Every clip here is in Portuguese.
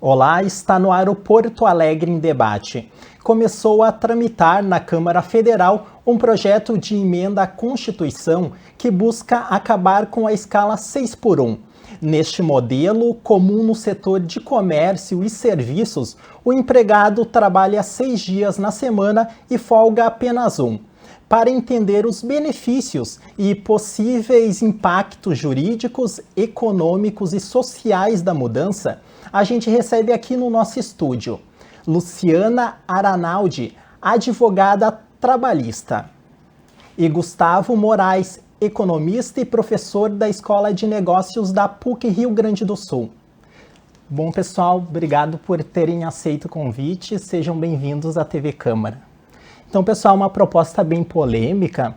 Olá, está no ar o Porto Alegre em Debate. Começou a tramitar na Câmara Federal um projeto de emenda à Constituição que busca acabar com a escala 6x1. Neste modelo, comum no setor de comércio e serviços, o empregado trabalha 6 dias na semana e folga apenas um. Para entender os benefícios e possíveis impactos jurídicos, econômicos e sociais da mudança, a gente recebe aqui no nosso estúdio Luciana Aranaldi, advogada trabalhista, e Gustavo Moraes, economista e professor da Escola de Negócios da PUC Rio Grande do Sul. Bom, pessoal, obrigado por terem aceito o convite. Sejam bem-vindos à TV Câmara. Então, pessoal, uma proposta bem polêmica.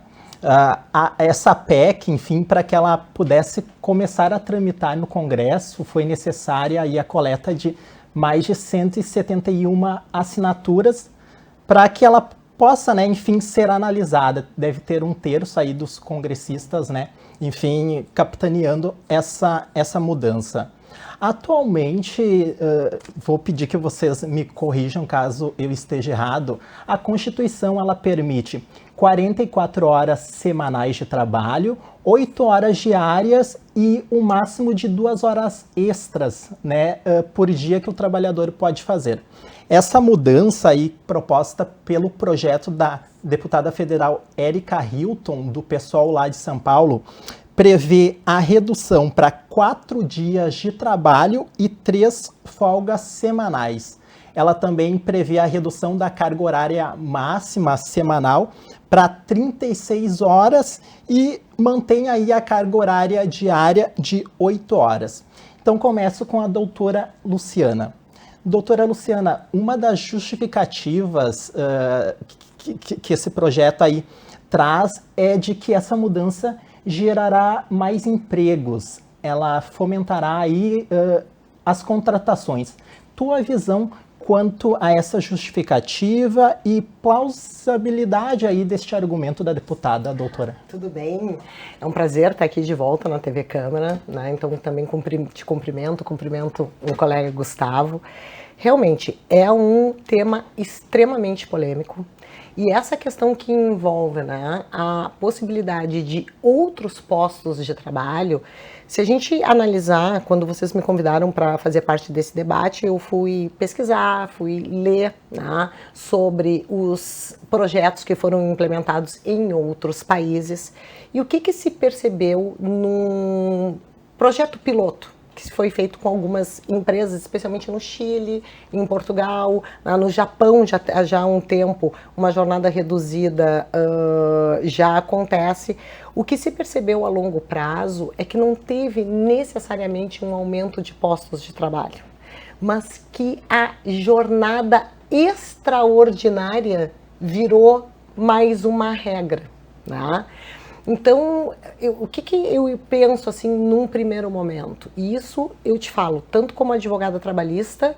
Essa PEC, enfim, para que ela pudesse começar a tramitar no Congresso, foi necessária aí a coleta de mais de 171 assinaturas para que ela possa, né, enfim, ser analisada. Deve ter 1/3 aí dos congressistas, né, enfim, capitaneando essa mudança. Atualmente, vou pedir que vocês me corrijam caso eu esteja errado, a Constituição ela permite 44 horas semanais de trabalho, 8 horas diárias e um máximo de 2 horas extras, né, por dia que o trabalhador pode fazer. Essa mudança aí proposta pelo projeto da deputada federal Érica Hilton, do PSOL lá de São Paulo, prevê a redução para 4 dias de trabalho e 3 folgas semanais. Ela também prevê a redução da carga horária máxima semanal para 36 horas e mantém aí a carga horária diária de 8 horas. Então começo com a doutora Luciana. Doutora Luciana, uma das justificativas que esse projeto aí traz é de que essa mudança gerará mais empregos, ela fomentará aí as contratações. Tua visão quanto a essa justificativa e plausibilidade aí deste argumento da deputada, doutora? Tudo bem, é um prazer estar aqui de volta na TV Câmara, né? Então também te cumprimento o colega Gustavo. Realmente é um tema extremamente polêmico. E essa questão que envolve, né, a possibilidade de outros postos de trabalho, se a gente analisar, quando vocês me convidaram para fazer parte desse debate, eu fui pesquisar, fui ler, né, sobre os projetos que foram implementados em outros países e o que se percebeu num projeto piloto que foi feito com algumas empresas, especialmente no Chile, em Portugal, no Japão já há um tempo, uma jornada reduzida já acontece. O que se percebeu a longo prazo é que não teve necessariamente um aumento de postos de trabalho, mas que a jornada extraordinária virou mais uma regra, né? Então, o que eu penso assim num primeiro momento? E isso eu te falo, tanto como advogada trabalhista,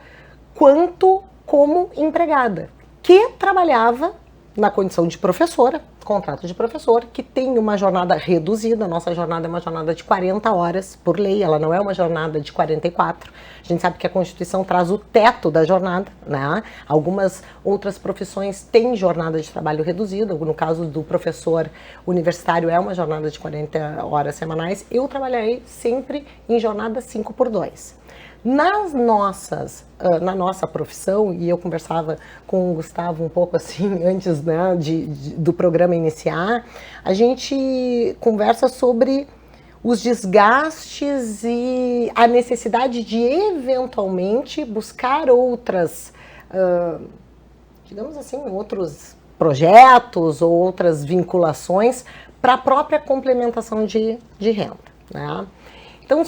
quanto como empregada, que trabalhava na condição de professora, contrato de professor, que tem uma jornada reduzida. A nossa jornada é uma jornada de 40 horas por lei, ela não é uma jornada de 44. A gente sabe que a Constituição traz o teto da jornada, né? Algumas outras profissões têm jornada de trabalho reduzida, no caso do professor universitário é uma jornada de 40 horas semanais. Eu trabalhei sempre em jornada 5x2. Na nossa profissão, e eu conversava com o Gustavo um pouco assim antes, né, do programa iniciar, a gente conversa sobre os desgastes e a necessidade de eventualmente buscar outras, digamos assim, outros projetos ou outras vinculações para a própria complementação de renda, né? Então,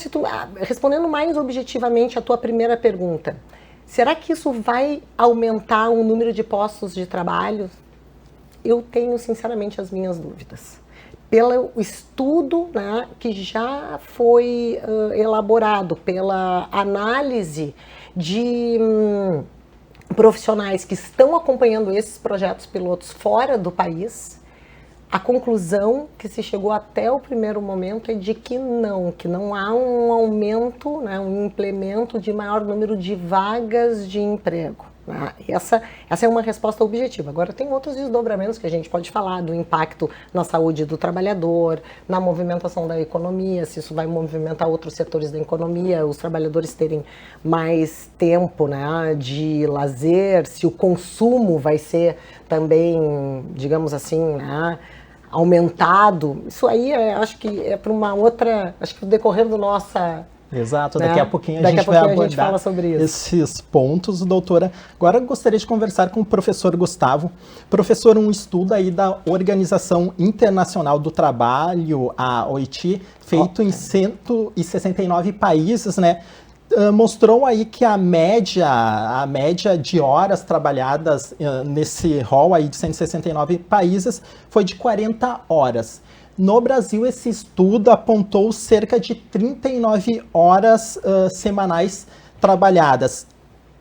respondendo mais objetivamente a tua primeira pergunta, será que isso vai aumentar o número de postos de trabalho? Eu tenho, sinceramente, as minhas dúvidas. Pelo estudo, né, que já foi elaborado, pela análise de profissionais que estão acompanhando esses projetos pilotos fora do país, A conclusão que se chegou até o primeiro momento é de que não há um aumento, né, um implemento de maior número de vagas de emprego. Né? Essa é uma resposta objetiva. Agora, tem outros desdobramentos que a gente pode falar, do impacto na saúde do trabalhador, na movimentação da economia, se isso vai movimentar outros setores da economia, os trabalhadores terem mais tempo, né, de lazer, se o consumo vai ser também, digamos assim, né, aumentado. Isso aí, acho que é para uma outra, acho que no decorrer do nossa... Exato, né? Daqui a pouquinho a gente vai abordar esses pontos, doutora. Agora eu gostaria de conversar com o professor Gustavo. Professor, um estudo aí da Organização Internacional do Trabalho, a OIT, feito em 169 países, né? Mostrou aí que a média de horas trabalhadas nesse rol aí de 169 países foi de 40 horas. No Brasil, esse estudo apontou cerca de 39 horas semanais trabalhadas.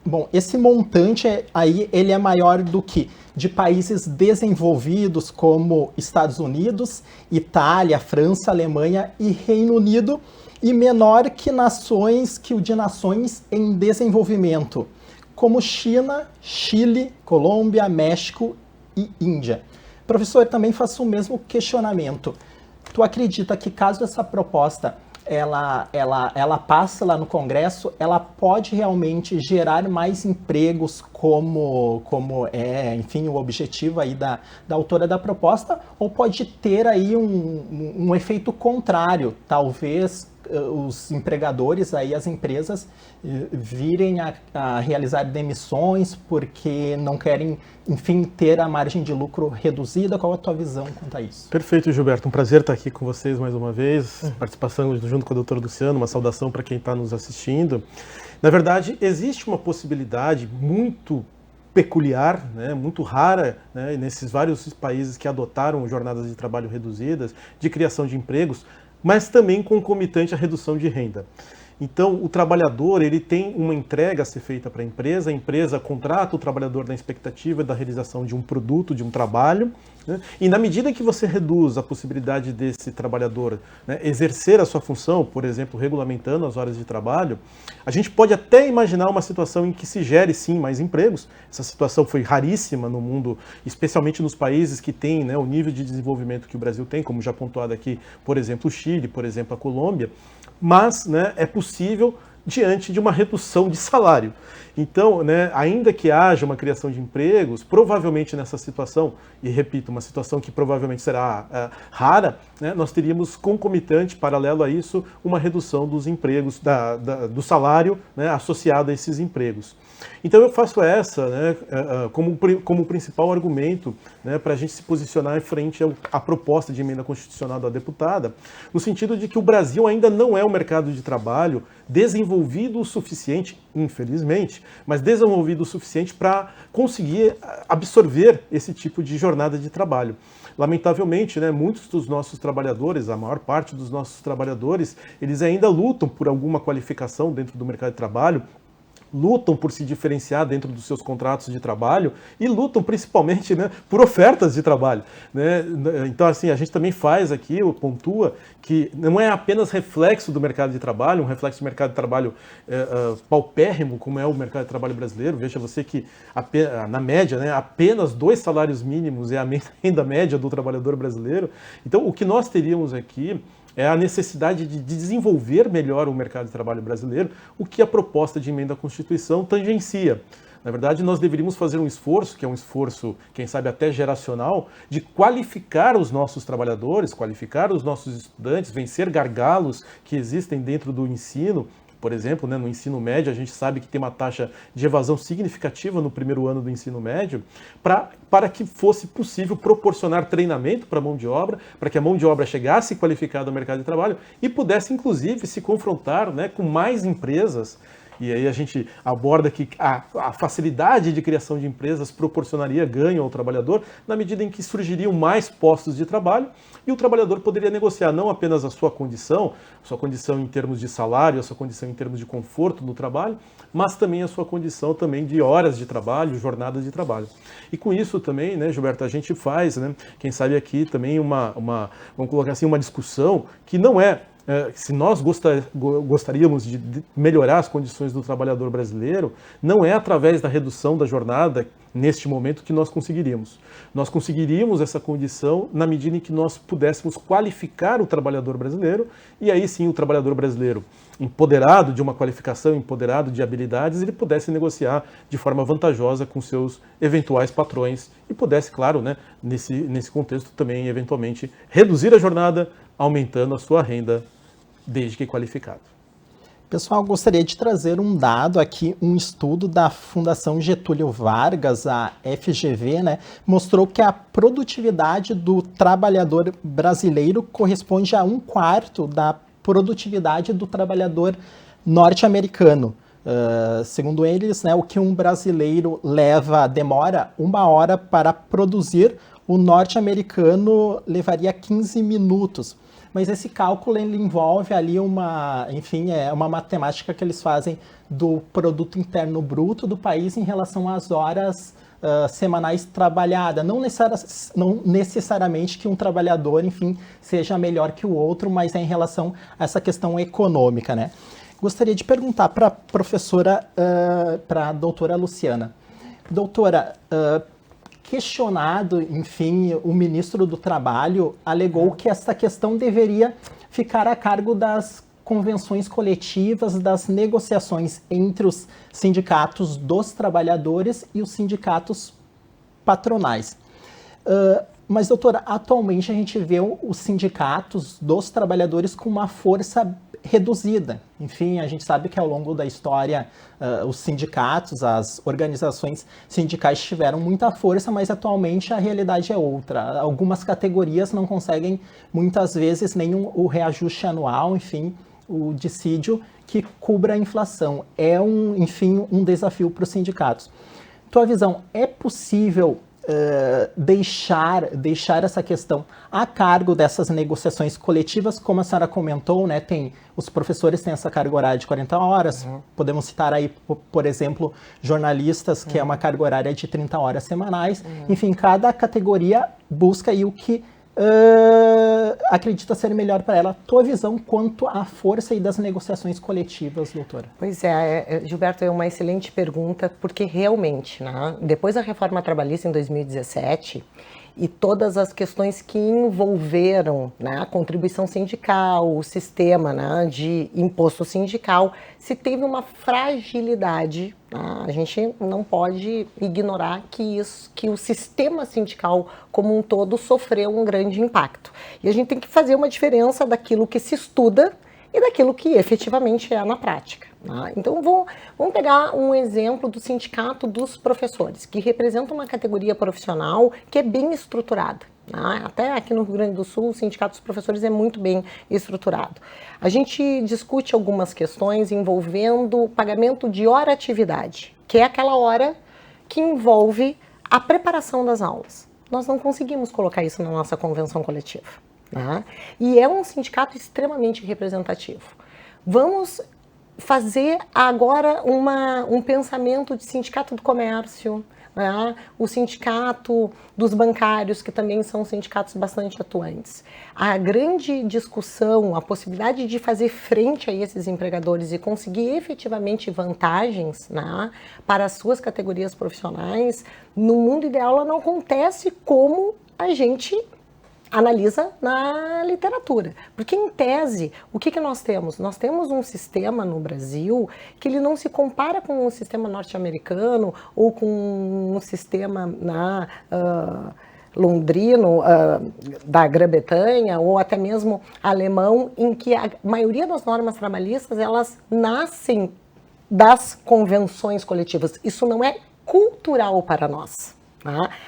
Bom, esse montante aí ele é maior do que de países desenvolvidos como Estados Unidos, Itália, França, Alemanha e Reino Unido, e menor que o de nações em desenvolvimento, como China, Chile, Colômbia, México e Índia. Professor, também faço o mesmo questionamento. Tu acredita que caso essa proposta ela passe lá no Congresso, ela pode realmente gerar mais empregos como é, enfim, o objetivo aí da autora da proposta, ou pode ter aí um efeito contrário, talvez os empregadores, aí as empresas virem a realizar demissões porque não querem, enfim, ter a margem de lucro reduzida? Qual a tua visão quanto a isso? Perfeito, Gilberto. Um prazer estar aqui com vocês mais uma vez, participação junto com a doutora Luciana, uma saudação para quem está nos assistindo. Na verdade, existe uma possibilidade muito peculiar, né, muito rara, né, nesses vários países que adotaram jornadas de trabalho reduzidas, de criação de empregos, mas também concomitante à redução de renda. Então, o trabalhador ele tem uma entrega a ser feita para a empresa contrata o trabalhador na expectativa da realização de um produto, de um trabalho, né? E na medida que você reduz a possibilidade desse trabalhador, né, exercer a sua função, por exemplo, regulamentando as horas de trabalho, a gente pode até imaginar uma situação em que se gere sim mais empregos. Essa situação foi raríssima no mundo, especialmente nos países que têm, né, o nível de desenvolvimento que o Brasil tem, como já pontuado aqui, por exemplo, o Chile, por exemplo, a Colômbia, mas, né, é possível diante de uma redução de salário. Então, né, ainda que haja uma criação de empregos, provavelmente nessa situação, e repito, uma situação que provavelmente será rara, né, nós teríamos concomitante, paralelo a isso, uma redução dos empregos, do salário, né, associado a esses empregos. Então eu faço essa, né, como principal argumento, né, para a gente se posicionar em frente à proposta de emenda constitucional da deputada, no sentido de que o Brasil ainda não é um mercado de trabalho desenvolvido o suficiente, infelizmente, mas desenvolvido o suficiente para conseguir absorver esse tipo de jornada de trabalho. Lamentavelmente, né, muitos dos nossos trabalhadores, a maior parte dos nossos trabalhadores, eles ainda lutam por alguma qualificação dentro do mercado de trabalho, lutam por se diferenciar dentro dos seus contratos de trabalho e lutam principalmente, né, por ofertas de trabalho, né? Então, assim, a gente também faz aqui, pontua, que não é apenas reflexo do mercado de trabalho, um reflexo do mercado de trabalho paupérrimo, como é o mercado de trabalho brasileiro. Veja você que, na média, né, apenas 2 salários mínimos é a renda média do trabalhador brasileiro. Então, o que nós teríamos aqui é a necessidade de desenvolver melhor o mercado de trabalho brasileiro, o que a proposta de emenda à Constituição tangencia. Na verdade, nós deveríamos fazer um esforço, que é um esforço, quem sabe até geracional, de qualificar os nossos trabalhadores, qualificar os nossos estudantes, vencer gargalos que existem dentro do ensino. Por exemplo, né, no ensino médio, a gente sabe que tem uma taxa de evasão significativa no primeiro ano do ensino médio, para que fosse possível proporcionar treinamento para a mão de obra, para que a mão de obra chegasse qualificada ao mercado de trabalho e pudesse, inclusive, se confrontar, né, com mais empresas E aí a gente aborda que a facilidade de criação de empresas proporcionaria ganho ao trabalhador na medida em que surgiriam mais postos de trabalho e o trabalhador poderia negociar não apenas a sua condição em termos de salário, a sua condição em termos de conforto no trabalho, mas também a sua condição também de horas de trabalho, jornadas de trabalho. E com isso também, né, Gilberto, a gente faz, né, quem sabe aqui também vamos colocar assim, uma discussão que não é se nós gostaríamos de melhorar as condições do trabalhador brasileiro, não é através da redução da jornada, neste momento, que nós conseguiríamos. Nós conseguiríamos essa condição na medida em que nós pudéssemos qualificar o trabalhador brasileiro, e aí sim o trabalhador brasileiro, empoderado de uma qualificação, empoderado de habilidades, ele pudesse negociar de forma vantajosa com seus eventuais patrões e pudesse, claro, né, nesse contexto também, eventualmente, reduzir a jornada, aumentando a sua renda, desde que qualificado. Pessoal, gostaria de trazer um dado aqui, um estudo da Fundação Getúlio Vargas, a FGV, né, mostrou que a produtividade do trabalhador brasileiro corresponde a 1/4 da produtividade do trabalhador norte-americano. Segundo eles, né, o que um brasileiro demora 1 hora para produzir, o norte-americano levaria 15 minutos. Mas esse cálculo ele envolve ali uma matemática que eles fazem do produto interno bruto do país em relação às horas semanais trabalhadas. Não necessariamente que um trabalhador, enfim, seja melhor que o outro, mas é em relação a essa questão econômica, né? Gostaria de perguntar para a professora, para a doutora Luciana. Doutora, questionado, enfim, o ministro do Trabalho alegou que essa questão deveria ficar a cargo das convenções coletivas, das negociações entre os sindicatos dos trabalhadores e os sindicatos patronais. Mas, doutora, atualmente a gente vê os sindicatos dos trabalhadores com uma força reduzida. Enfim, a gente sabe que ao longo da história os sindicatos, as organizações sindicais tiveram muita força, mas atualmente a realidade é outra. Algumas categorias não conseguem muitas vezes nem o reajuste anual, enfim, o dissídio que cubra a inflação. É um desafio para os sindicatos. Tua visão, é possível deixar essa questão a cargo dessas negociações coletivas, como a senhora comentou, né? Os professores têm essa carga horária de 40 horas, podemos citar aí, por exemplo, jornalistas, que é uma carga horária de 30 horas semanais. Enfim, cada categoria busca aí o que acredita ser melhor para ela. Tua visão quanto à força aí das negociações coletivas, doutora? Pois Gilberto, é uma excelente pergunta, porque realmente, né, depois da reforma trabalhista em 2017 e todas as questões que envolveram, né, a contribuição sindical, o sistema, né, de imposto sindical, se teve uma fragilidade. A gente não pode ignorar que o sistema sindical como um todo sofreu um grande impacto. E a gente tem que fazer uma diferença daquilo que se estuda e daquilo que efetivamente é na prática. Então, vamos pegar um exemplo do Sindicato dos Professores, que representa uma categoria profissional que é bem estruturada. Até aqui no Rio Grande do Sul, o Sindicato dos Professores é muito bem estruturado. A gente discute algumas questões envolvendo o pagamento de hora-atividade, que é aquela hora que envolve a preparação das aulas. Nós não conseguimos colocar isso na nossa convenção coletiva. E é um sindicato extremamente representativo. Vamos fazer agora um pensamento de sindicato do comércio, o sindicato dos bancários, que também são sindicatos bastante atuantes. A grande discussão, a possibilidade de fazer frente a esses empregadores e conseguir efetivamente vantagens para as suas categorias profissionais, no mundo ideal ela não acontece como a gente analisa na literatura. Porque, em tese, o que nós temos? Nós temos um sistema no Brasil que ele não se compara com o sistema norte-americano ou com o sistema londrino, da Grã-Bretanha, ou até mesmo alemão, em que a maioria das normas trabalhistas, elas nascem das convenções coletivas. Isso não é cultural para nós.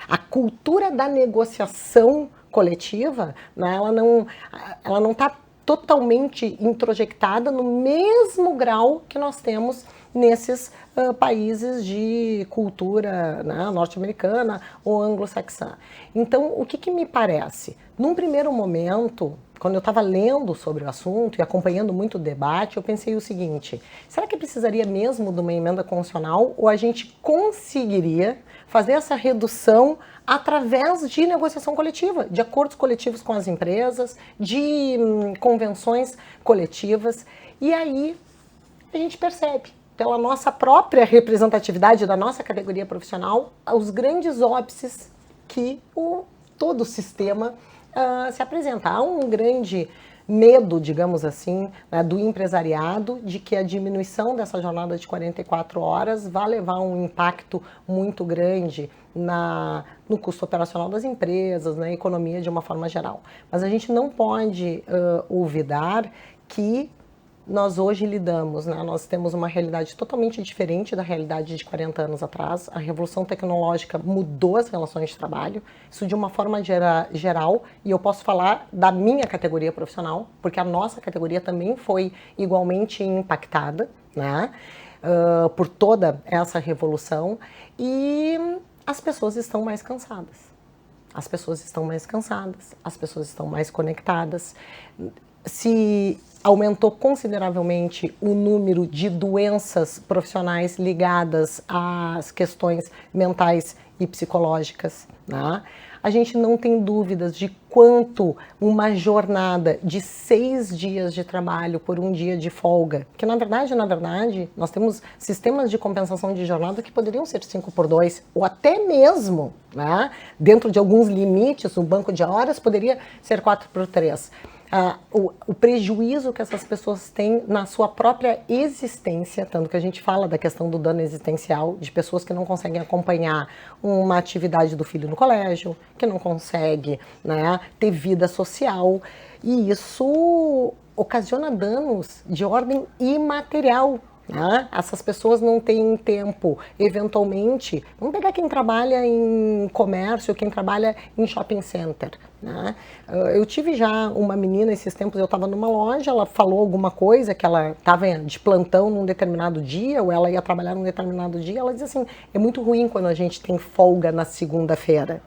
A cultura da negociação coletiva, ela não está totalmente introjectada no mesmo grau que nós temos nesses países de cultura, né, norte-americana ou anglo-saxã. Então, o que me parece? Num primeiro momento, quando eu estava lendo sobre o assunto e acompanhando muito o debate, eu pensei o seguinte: será que precisaria mesmo de uma emenda constitucional ou a gente conseguiria fazer essa redução através de negociação coletiva, de acordos coletivos com as empresas, de convenções coletivas? E aí a gente percebe, pela nossa própria representatividade da nossa categoria profissional, os grandes óbices que todo o sistema se apresenta. Há um grande medo, digamos assim, né, do empresariado de que a diminuição dessa jornada de 44 horas vai levar um impacto muito grande no custo operacional das empresas, na economia de uma forma geral. Mas a gente não pode olvidar que nós hoje lidamos, né? Nós temos uma realidade totalmente diferente da realidade de 40 anos atrás. A revolução tecnológica mudou as relações de trabalho, isso de uma forma geral, e eu posso falar da minha categoria profissional, porque a nossa categoria também foi igualmente impactada, né? Por toda essa revolução, e as pessoas estão mais cansadas. As pessoas estão mais cansadas, as pessoas estão mais conectadas. Se aumentou consideravelmente o número de doenças profissionais ligadas às questões mentais e psicológicas, né? A gente não tem dúvidas de quanto uma jornada de 6 dias de trabalho por um dia de folga, que na verdade, nós temos sistemas de compensação de jornada que poderiam ser 5x2, ou até mesmo, né, dentro de alguns limites, o banco de horas poderia ser 4x3. O prejuízo que essas pessoas têm na sua própria existência, tanto que a gente fala da questão do dano existencial, de pessoas que não conseguem acompanhar uma atividade do filho no colégio, que não consegue, né, ter vida social, e isso ocasiona danos de ordem imaterial. Essas pessoas não têm tempo, eventualmente, vamos pegar quem trabalha em comércio, quem trabalha em shopping center, né? Eu tive já uma menina esses tempos, eu estava numa loja, ela falou alguma coisa, que ela estava de plantão num determinado dia, ou ela ia trabalhar num determinado dia, ela dizia assim: é muito ruim quando a gente tem folga na segunda-feira.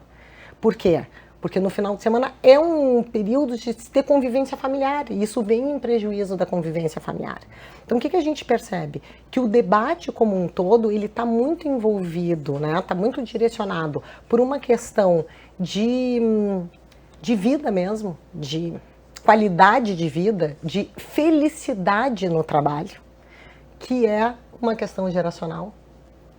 Por quê? Porque no final de semana é um período de ter convivência familiar, e isso vem em prejuízo da convivência familiar. Então, o que a gente percebe? Que o debate como um todo, ele está muito envolvido, né? Está muito direcionado por uma questão de vida mesmo, de qualidade de vida, de felicidade no trabalho, que é uma questão geracional.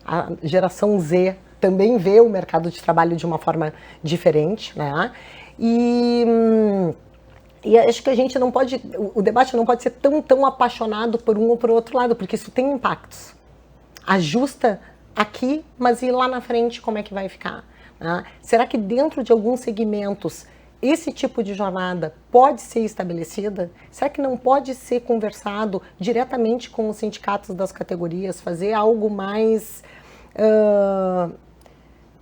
A geração Z também vê o mercado de trabalho de uma forma diferente, né? E acho que a gente não pode, o debate não pode ser tão apaixonado por um ou por outro lado, porque isso tem impactos. Ajusta aqui, mas e lá na frente como é que vai ficar? Né? Será que dentro de alguns segmentos esse tipo de jornada pode ser estabelecida? Será que não pode ser conversado diretamente com os sindicatos das categorias, fazer algo mais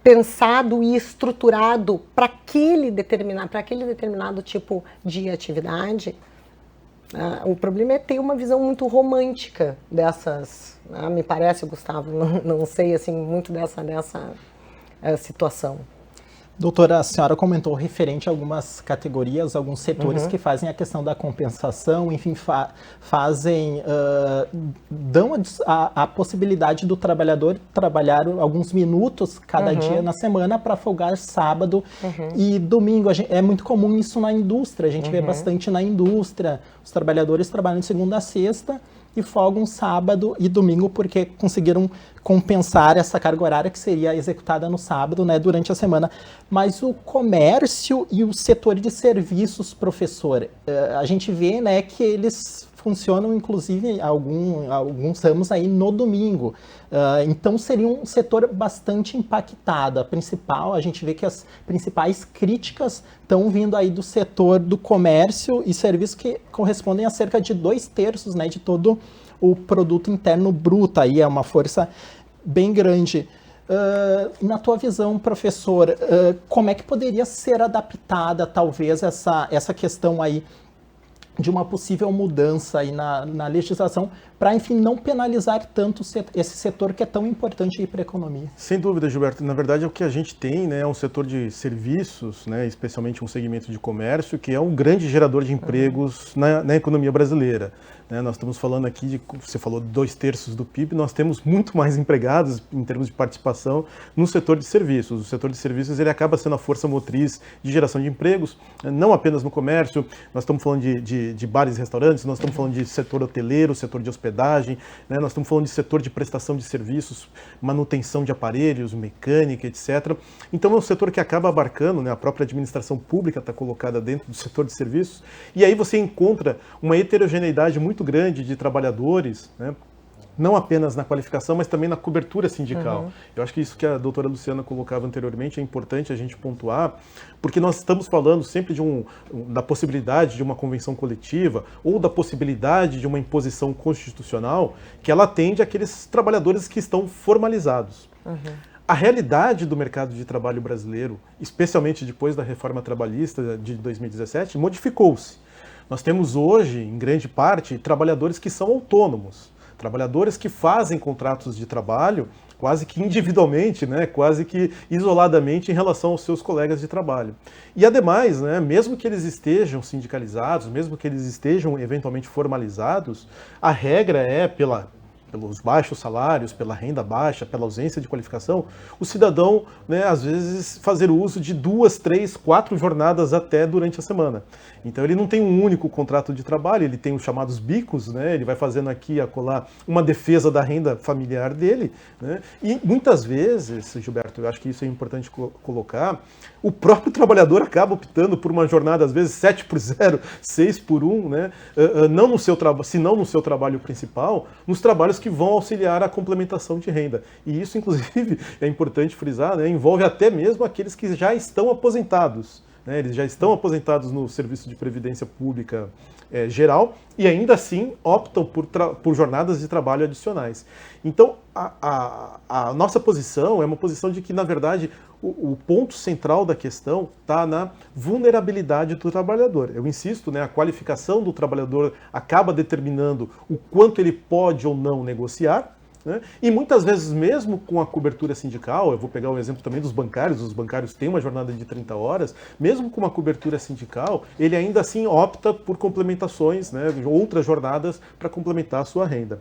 pensado e estruturado para aquele determinado tipo de atividade? O problema é ter uma visão muito romântica dessas, me parece, Gustavo, não sei assim, muito dessa situação. Doutora, a senhora comentou referente a algumas categorias, alguns setores que fazem a questão da compensação, enfim, dão a possibilidade do trabalhador trabalhar alguns minutos cada dia na semana para folgar sábado e domingo. É muito comum isso na indústria, a gente vê bastante na indústria, os trabalhadores trabalham de segunda a sexta e folgam sábado e domingo porque conseguiram compensar essa carga horária que seria executada no sábado, né, durante a semana. Mas o comércio e o setor de serviços, professor, a gente vê, né, que eles funcionam, inclusive, alguns ramos aí no domingo. Então, seria um setor bastante impactado. A gente vê que as principais críticas estão vindo aí do setor do comércio e serviços, que correspondem a cerca de 2/3, né, de todo o produto interno bruto. Aí é uma força bem grande. Na tua visão, professor, como é que poderia ser adaptada, talvez, essa questão aí de uma possível mudança aí na legislação para, enfim, não penalizar tanto esse setor que é tão importante para a economia. Sem dúvida, Gilberto. Na verdade, o que a gente tem, né, é um setor de serviços, né, especialmente um segmento de comércio, que é um grande gerador de empregos na economia brasileira. Nós estamos falando aqui de, você falou, 2/3 do PIB, nós temos muito mais empregados em termos de participação no setor de serviços. O setor de serviços ele acaba sendo a força motriz de geração de empregos, não apenas no comércio, nós estamos falando de bares e restaurantes, nós estamos falando de setor hoteleiro, setor de hospedagem, né? Nós estamos falando de setor de prestação de serviços, manutenção de aparelhos, mecânica, etc. Então é um setor que acaba abarcando, né, a própria administração pública está colocada dentro do setor de serviços, e aí você encontra uma heterogeneidade muito grande de trabalhadores, né? Não apenas na qualificação, mas também na cobertura sindical. Eu acho que isso que a doutora Luciana colocava anteriormente é importante a gente pontuar, porque nós estamos falando sempre da possibilidade de uma convenção coletiva ou da possibilidade de uma imposição constitucional que ela atende àqueles trabalhadores que estão formalizados. A realidade do mercado de trabalho brasileiro, especialmente depois da reforma trabalhista de 2017, modificou-se. Nós temos hoje, em grande parte, trabalhadores que são autônomos, trabalhadores que fazem contratos de trabalho quase que individualmente, né, quase que isoladamente em relação aos seus colegas de trabalho. E ademais, né, mesmo que eles estejam sindicalizados, mesmo que eles estejam eventualmente formalizados, a regra é pelos baixos salários, pela renda baixa, pela ausência de qualificação, o cidadão, né, às vezes, fazer uso de 2, 3, 4 jornadas até durante a semana. Então ele não tem um único contrato de trabalho, ele tem os chamados bicos, né, ele vai fazendo aqui e acolá uma defesa da renda familiar dele, né, e muitas vezes, Gilberto, eu acho que isso é importante colocar, o próprio trabalhador acaba optando por uma jornada, às vezes, 7/0, 6/1, né, se não no seu trabalho principal, nos trabalhos que vão auxiliar a complementação de renda. E isso, inclusive, é importante frisar, né, envolve até mesmo aqueles que já estão aposentados. Né, eles já estão aposentados no Serviço de Previdência Pública geral e ainda assim optam por jornadas de trabalho adicionais. Então, a nossa posição é uma posição de que, na verdade, o ponto central da questão está na vulnerabilidade do trabalhador. Eu insisto, né, a qualificação do trabalhador acaba determinando o quanto ele pode ou não negociar, né? E muitas vezes, mesmo com a cobertura sindical, eu vou pegar o exemplo também dos bancários, os bancários têm uma jornada de 30 horas, mesmo com uma cobertura sindical, ele ainda assim opta por complementações, né, outras jornadas para complementar a sua renda.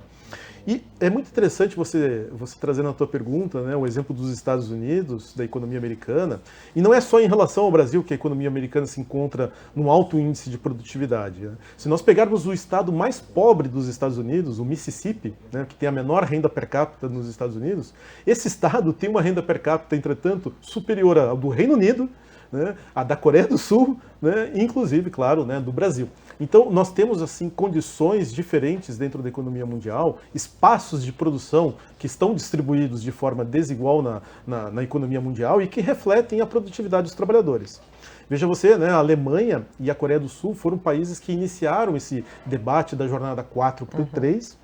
E é muito interessante você trazer na tua pergunta, né, o exemplo dos Estados Unidos, da economia americana, e não é só em relação ao Brasil que a economia americana se encontra num alto índice de produtividade. Né? Se nós pegarmos o estado mais pobre dos Estados Unidos, o Mississippi, né, que tem a menor renda per capita nos Estados Unidos, esse estado tem uma renda per capita, entretanto, superior ao do Reino Unido, né, a da Coreia do Sul, né, inclusive, claro, né, do Brasil. Então, nós temos assim condições diferentes dentro da economia mundial, espaços de produção que estão distribuídos de forma desigual na economia mundial e que refletem a produtividade dos trabalhadores. Veja você, né, a Alemanha e a Coreia do Sul foram países que iniciaram esse debate da jornada 4x3,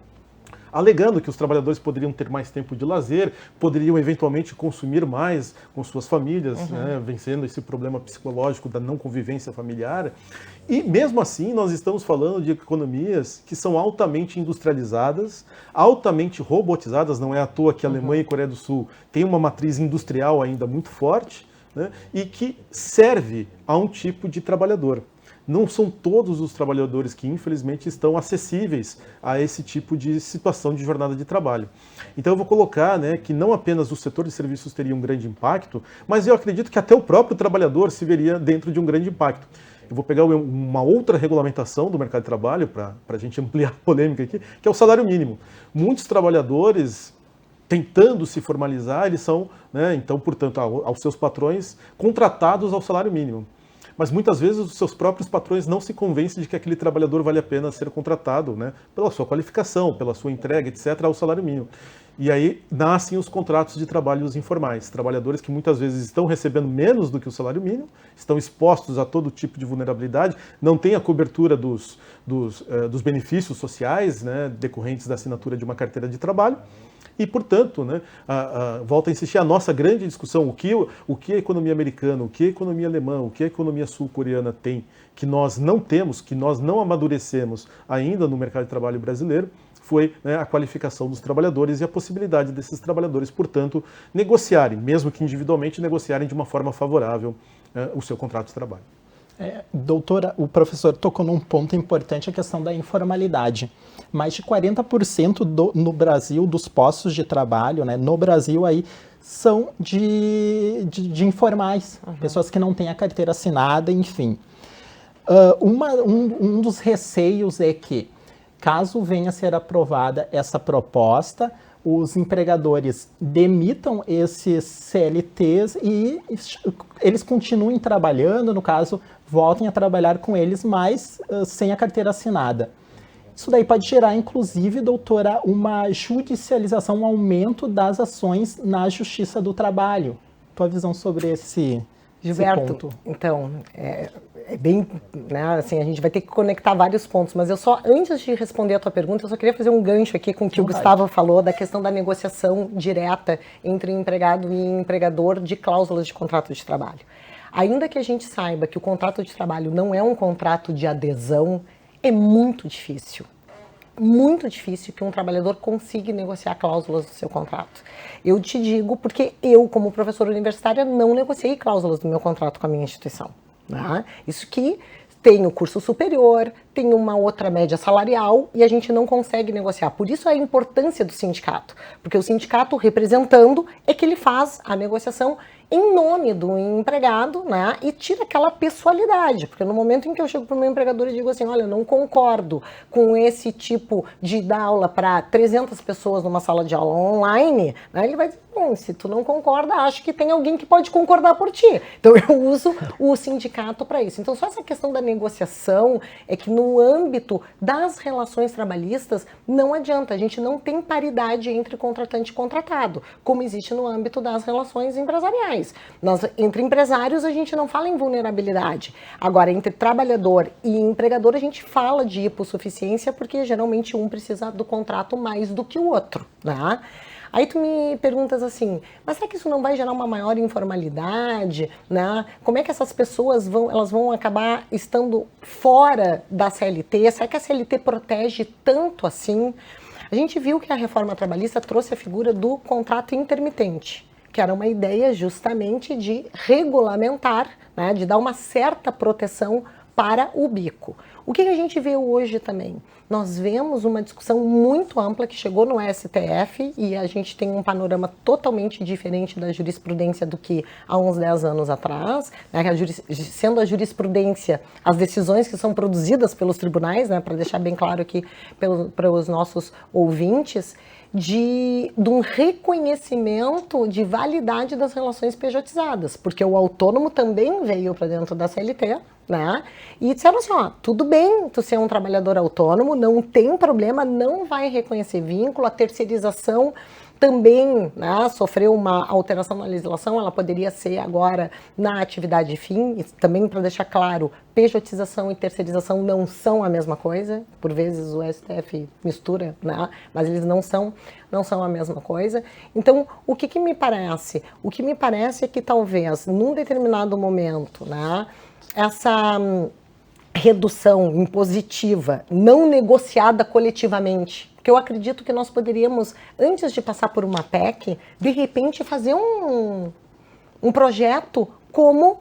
alegando que os trabalhadores poderiam ter mais tempo de lazer, poderiam eventualmente consumir mais com suas famílias, né, vencendo esse problema psicológico da não convivência familiar. E mesmo assim, nós estamos falando de economias que são altamente industrializadas, altamente robotizadas, não é à toa que a Alemanha e a Coreia do Sul têm uma matriz industrial ainda muito forte, né, e que serve a um tipo de trabalhador. Não são todos os trabalhadores que, infelizmente, estão acessíveis a esse tipo de situação de jornada de trabalho. Então eu vou colocar, né, que não apenas o setor de serviços teria um grande impacto, mas eu acredito que até o próprio trabalhador se veria dentro de um grande impacto. Eu vou pegar uma outra regulamentação do mercado de trabalho, para a gente ampliar a polêmica aqui, que é o salário mínimo. Muitos trabalhadores, tentando se formalizar, eles são, né, então, portanto, aos seus patrões, contratados ao salário mínimo. Mas muitas vezes os seus próprios patrões não se convencem de que aquele trabalhador vale a pena ser contratado, né, pela sua qualificação, pela sua entrega, etc., ao salário mínimo. E aí nascem os contratos de trabalhos informais, trabalhadores que muitas vezes estão recebendo menos do que o salário mínimo, estão expostos a todo tipo de vulnerabilidade, não têm a cobertura dos benefícios sociais, né, decorrentes da assinatura de uma carteira de trabalho, E, portanto, né, volto a insistir, a nossa grande discussão, o que a economia americana, o que a economia alemã, o que a economia sul-coreana tem, que nós não temos, que nós não amadurecemos ainda no mercado de trabalho brasileiro, foi, né, a qualificação dos trabalhadores e a possibilidade desses trabalhadores, portanto, negociarem, mesmo que individualmente, negociarem de uma forma favorável o seu contrato de trabalho. Doutora, o professor tocou num ponto importante, a questão da informalidade. Mais de 40% no Brasil dos postos de trabalho, né, no Brasil aí, são de informais, pessoas que não têm a carteira assinada, enfim. Um dos receios é que, caso venha a ser aprovada essa proposta, os empregadores demitam esses CLTs e eles continuem trabalhando, no caso, voltem a trabalhar com eles, mas sem a carteira assinada. Isso daí pode gerar, inclusive, doutora, uma judicialização, um aumento das ações na Justiça do Trabalho. Tua visão sobre esse ponto? Então, é bem, né, assim, a gente vai ter que conectar vários pontos, mas antes de responder a tua pergunta, eu só queria fazer um gancho aqui com o que o Gustavo falou da questão da negociação direta entre empregado e empregador de cláusulas de contrato de trabalho. Ainda que a gente saiba que o contrato de trabalho não é um contrato de adesão, é muito difícil que um trabalhador consiga negociar cláusulas do seu contrato. Eu te digo porque eu, como professora universitária, não negociei cláusulas do meu contrato com a minha instituição. Né? Isso que tem o curso superior, tem uma outra média salarial e a gente não consegue negociar. Por isso a importância do sindicato, porque o sindicato representando é que ele faz a negociação em nome do empregado, né, e tira aquela pessoalidade, porque no momento em que eu chego para o meu empregador e digo assim, olha, eu não concordo com esse tipo de dar aula para 300 pessoas numa sala de aula online, né, ele vai dizer, bom, se tu não concorda, acho que tem alguém que pode concordar por ti. Então eu uso o sindicato para isso. Então só essa questão da negociação é que no âmbito das relações trabalhistas não adianta, a gente não tem paridade entre contratante e contratado, como existe no âmbito das relações empresariais. Entre empresários a gente não fala em vulnerabilidade. Agora, entre trabalhador e empregador a gente fala de hipossuficiência porque geralmente um precisa do contrato mais do que o outro, né? Aí tu me perguntas assim, mas será que isso não vai gerar uma maior informalidade, né? Como é que essas pessoas vão acabar estando fora da CLT? Será que a CLT protege tanto assim? A gente viu que a reforma trabalhista trouxe a figura do contrato intermitente, que era uma ideia justamente de regulamentar, né, de dar uma certa proteção para o bico. O que a gente vê hoje também? Nós vemos uma discussão muito ampla que chegou no STF e a gente tem um panorama totalmente diferente da jurisprudência do que há uns 10 anos atrás, né, sendo a jurisprudência as decisões que são produzidas pelos tribunais, né, para deixar bem claro aqui para os nossos ouvintes, de um reconhecimento de validade das relações pejotizadas, porque o autônomo também veio para dentro da CLT, né? E disseram assim, ó, tudo bem tu ser um trabalhador autônomo, não tem problema, não vai reconhecer vínculo, a terceirização também, né, sofreu uma alteração na legislação, ela poderia ser agora na atividade fim, e também para deixar claro, pejotização e terceirização não são a mesma coisa, por vezes o STF mistura, né, mas eles não são a mesma coisa. Então, o que me parece? O que me parece é que talvez, num determinado momento, né, essa redução impositiva não negociada coletivamente, porque eu acredito que nós poderíamos, antes de passar por uma PEC, de repente fazer um projeto como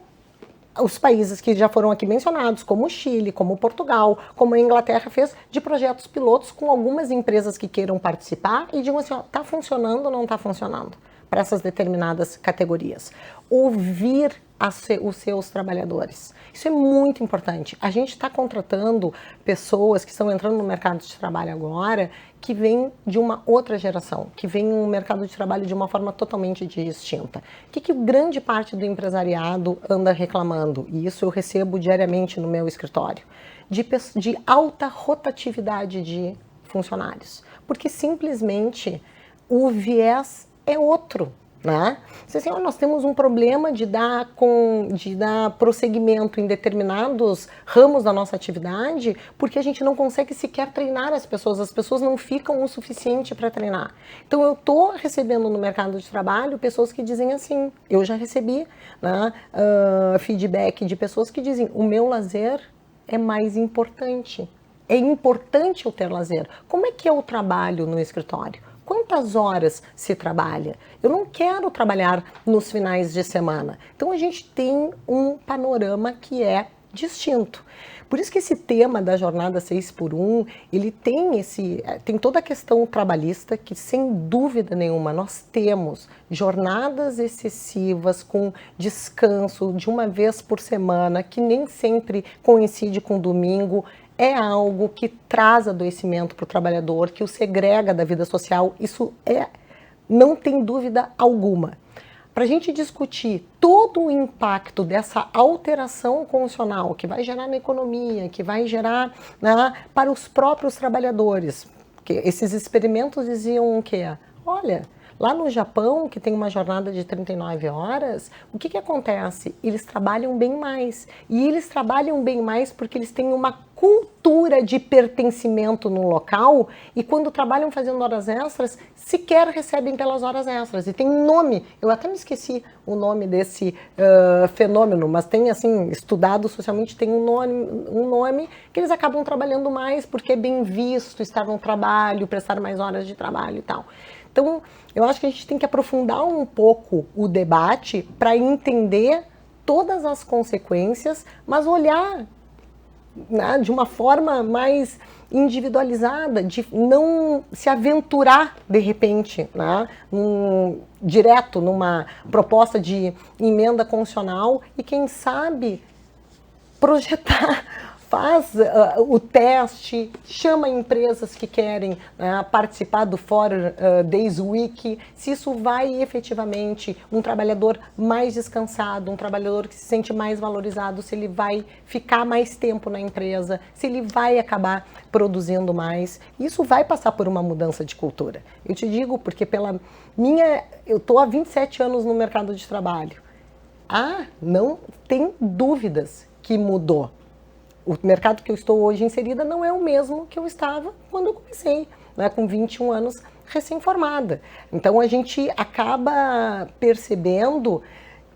os países que já foram aqui mencionados, como o Chile, como Portugal, como a Inglaterra fez, de projetos pilotos com algumas empresas que queiram participar e digam assim, ó, tá funcionando ou não está funcionando para essas determinadas categorias. Ouvir os seus trabalhadores. Isso é muito importante. A gente está contratando pessoas que estão entrando no mercado de trabalho agora que vêm de uma outra geração, que vêm no mercado de trabalho de uma forma totalmente distinta. O que grande parte do empresariado anda reclamando? E isso eu recebo diariamente no meu escritório. De alta rotatividade de funcionários. Porque simplesmente o viés é outro. né? Assim, nós temos um problema de dar prosseguimento em determinados ramos da nossa atividade porque a gente não consegue sequer treinar as pessoas não ficam o suficiente para treinar. Então eu estou recebendo no mercado de trabalho pessoas que dizem assim, eu já recebi, né, feedback de pessoas que dizem, o meu lazer é mais importante. É importante eu ter lazer. Como é que é o trabalho no escritório? Quantas horas se trabalha? Eu não quero trabalhar nos finais de semana. Então a gente tem um panorama que é distinto. Por isso que esse tema da jornada 6x1, ele tem toda a questão trabalhista que, sem dúvida nenhuma, nós temos jornadas excessivas com descanso de uma vez por semana, que nem sempre coincide com domingo. É algo que traz adoecimento para o trabalhador, que o segrega da vida social, isso não tem dúvida alguma. Para a gente discutir todo o impacto dessa alteração condicional que vai gerar na economia, que vai gerar, né, para os próprios trabalhadores, que esses experimentos diziam o quê? Olha, lá no Japão, que tem uma jornada de 39 horas, o que acontece? Eles trabalham bem mais. E eles trabalham bem mais porque eles têm uma cultura de pertencimento no local e quando trabalham fazendo horas extras, sequer recebem pelas horas extras. E tem um nome, eu até me esqueci o nome desse fenômeno, mas tem, assim, estudado socialmente, tem um nome que eles acabam trabalhando mais porque é bem visto estar no trabalho, prestar mais horas de trabalho e tal. Então, eu acho que a gente tem que aprofundar um pouco o debate para entender todas as consequências, mas olhar, né, de uma forma mais individualizada, de não se aventurar de repente, né, direto numa proposta de emenda constitucional e quem sabe projetar, faz o teste, chama empresas que querem participar do Fórum Days Week, se isso vai efetivamente um trabalhador mais descansado, um trabalhador que se sente mais valorizado, se ele vai ficar mais tempo na empresa, se ele vai acabar produzindo mais. Isso vai passar por uma mudança de cultura. Eu te digo porque eu estou há 27 anos no mercado de trabalho. Não tem dúvidas que mudou. O mercado que eu estou hoje inserida não é o mesmo que eu estava quando eu comecei, né, com 21 anos recém-formada. Então a gente acaba percebendo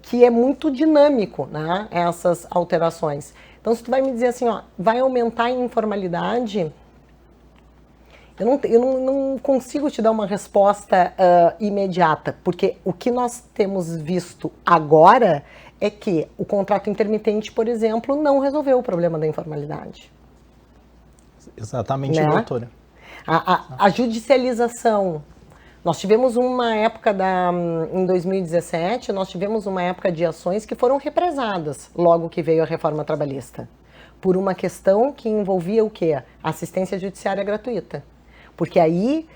que é muito dinâmico, né, essas alterações. Então se tu vai me dizer assim, vai aumentar a informalidade, eu não consigo te dar uma resposta imediata, porque o que nós temos visto agora é que o contrato intermitente, por exemplo, não resolveu o problema da informalidade. Exatamente, né? doutora. A judicialização. Nós tivemos uma época, em 2017, nós tivemos uma época de ações que foram represadas logo que veio a reforma trabalhista, por uma questão que envolvia o quê? Assistência judiciária gratuita. Porque aí,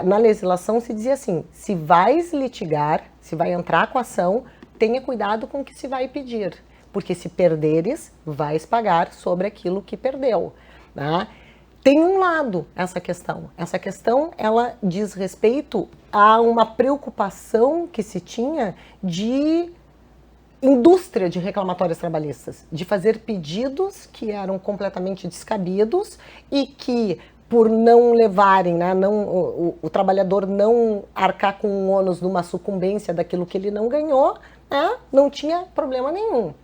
na legislação se dizia assim, se vais litigar, se vai entrar com a ação, tenha cuidado com o que se vai pedir, porque se perderes, vais pagar sobre aquilo que perdeu. Né? Tem um lado essa questão. Essa questão, ela diz respeito a uma preocupação que se tinha de indústria de reclamatórios trabalhistas, de fazer pedidos que eram completamente descabidos e que, por não levarem, né, o trabalhador não arcar com o ônus de uma sucumbência daquilo que ele não ganhou, não tinha problema nenhum.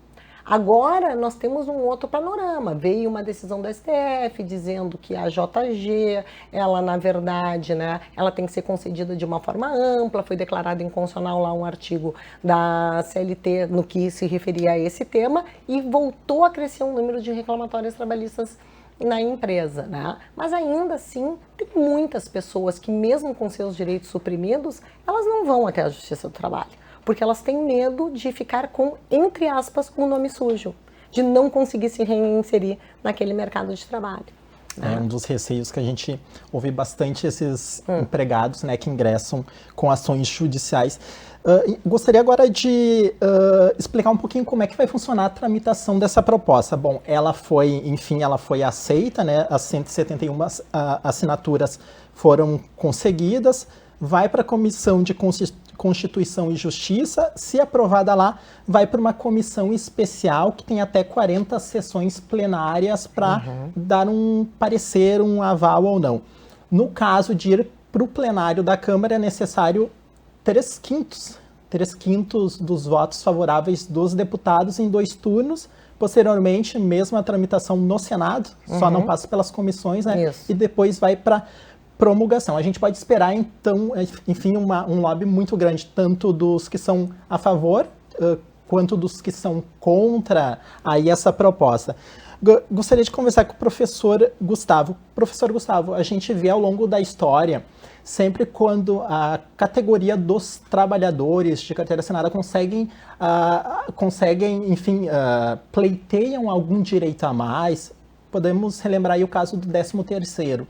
Agora nós temos um outro panorama. Veio uma decisão do STF dizendo que a JG, ela na verdade, né, ela tem que ser concedida de uma forma ampla. Foi declarado inconstitucional lá um artigo da CLT no que se referia a esse tema e voltou a crescer o número de reclamatórios trabalhistas na empresa, né? Mas ainda assim tem muitas pessoas que mesmo com seus direitos suprimidos, elas não vão até a Justiça do Trabalho. Porque elas têm medo de ficar com, entre aspas, um nome sujo, de não conseguir se reinserir naquele mercado de trabalho. É um dos receios que a gente ouve bastante esses empregados, né, que ingressam com ações judiciais. Gostaria agora de explicar um pouquinho como é que vai funcionar a tramitação dessa proposta. Bom, ela foi aceita, né, as 171 assinaturas foram conseguidas, vai para a Comissão de Constituição e Justiça. Se aprovada lá, vai para uma comissão especial que tem até 40 sessões plenárias para dar um parecer, um aval ou não. No caso de ir para o plenário da Câmara, é necessário 3/5 dos votos favoráveis dos deputados em 2 turnos. Posteriormente, mesmo a tramitação no Senado, só não passa pelas comissões, né? Isso. E depois vai para promulgação. A gente pode esperar, então, enfim, um lobby muito grande, tanto dos que são a favor, quanto dos que são contra aí essa proposta. Gostaria de conversar com o professor Gustavo. Professor Gustavo, a gente vê ao longo da história, sempre quando a categoria dos trabalhadores de carteira assinada conseguem, enfim, pleiteiam algum direito a mais, podemos relembrar aí o caso do 13º.